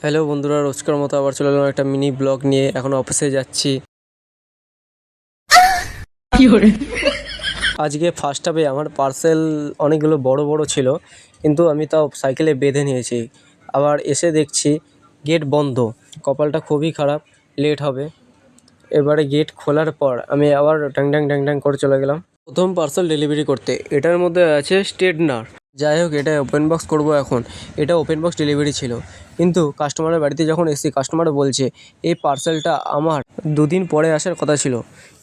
Hello বন্ধুরা, রোজকার মতো আবার চলে এলাম একটা মিনি ব্লগ নিয়ে। এখন অফিসে যাচ্ছি। আজকে ফার্স্ট হাফে আমার পার্সেল অনেকগুলো বড় বড় ছিল, কিন্তু আমি তাও সাইকেলে বেঁধে নিয়েছি। আবার এসে দেখছি গেট বন্ধ। কপালটা খুবই খারাপ, লেট হবে। এবারে গেট খোলার পর আমি আবার ড্যাং ড্যাং ড্যাং ড্যাং করে চলে গেলাম প্রথম পার্সেল ডেলিভারি করতে। এটার মধ্যে আছে স্ট্রেটনার। যাই হোক, এটা ওপেন বক্স করব এখন। এটা ওপেন বক্স ডেলিভারি ছিল, কিন্তু কাস্টমারের বাড়িতে যখন এসেছি কাস্টমার বলছে এই পার্সেলটা আমার 2 দিন পরে আসার কথা ছিল,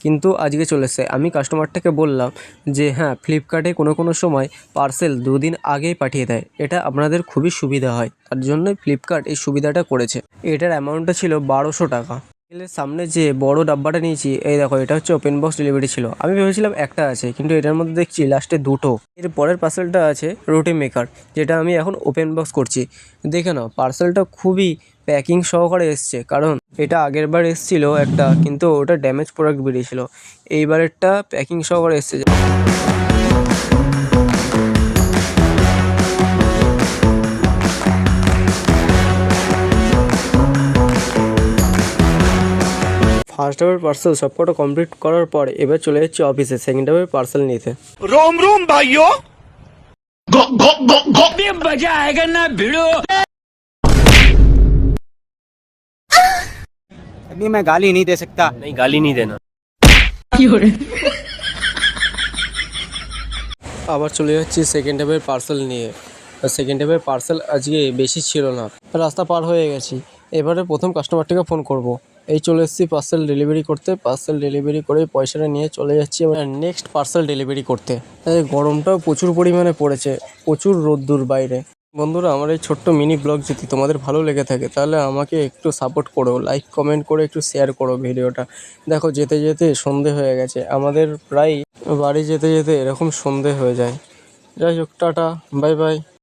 কিন্তু আজকে চলে এসেছে। আমি কাস্টমারটাকে বললাম যে হ্যাঁ, ফ্লিপকার্টে কোনো সময় পার্সেল 2 দিন আগেই পাঠিয়ে দেয়, এটা আপনাদের খুবই সুবিধা হয়, তার জন্যই ফ্লিপকার্ট এই সুবিধাটা করেছে। এটার অ্যামাউন্টটা ছিল 1200 টাকা। সামনে যে বড় ডাব্বাটা নিয়েছি, এই দেখো, এটা হচ্ছে ওপেন বক্স ডেলিভারি ছিল। আমি ভেবেছিলাম একটা আছে, কিন্তু এটার মধ্যে দেখছি লাস্টে 2টো। এর পরের পার্সেলটা আছে রুটি মেকার, যেটা আমি এখন ওপেন বক্স করছি। দেখে নাও, পার্সেলটা খুবই প্যাকিং সহকারে এসছে, কারণ এটা আগের বার এসেছিলো একটা, কিন্তু ওটা ড্যামেজ প্রোডাক্ট বেরিয়েছিল। এইবারেরটা প্যাকিং সহকারে এসছে। ফার্স্ট হাফের পার্সেল সবকটা কমপ্লিট করার পর এবার চলে যাচ্ছি অফিসে সেকেন্ড হাফের পার্সেল নিতে। रोम रोम भाइयों मजा आएगा ना भिड़ो। अभी मैं गाली नहीं दे सकता। नहीं, गाली नहीं देना। আবার চলে যাচ্ছি সেকেন্ড হাফের পার্সেল নিয়ে। সেকেন্ড হাফের পার্সেল আজকে বেশি ছিল না, রাস্তা পার হয়ে গেছি। এবারে প্রথম কাস্টমারটিকে ফোন করব। এই চলে এসেছি পার্সেল ডেলিভারি করতে। পার্সেল ডেলিভারি করে পয়সাটা নিয়ে চলে যাচ্ছি এবার নেক্সট পার্সেল ডেলিভারি করতে। গরমটাও প্রচুর পরিমাণে পড়েছে, প্রচুর রোদ্দুর বাইরে। বন্ধুরা, আমার এই ছোট্ট মিনি ব্লগ যদি তোমাদের ভালো লেগে থাকে তাহলে আমাকে একটু সাপোর্ট করো, লাইক কমেন্ট করে একটু শেয়ার করো ভিডিওটা। দেখো, যেতে যেতে সন্ধে হয়ে গেছে, আমাদের প্রায় বাড়ি যেতে যেতে এরকম সন্ধে হয়ে যায়। যাই হোক, টাটা, বাই বাই।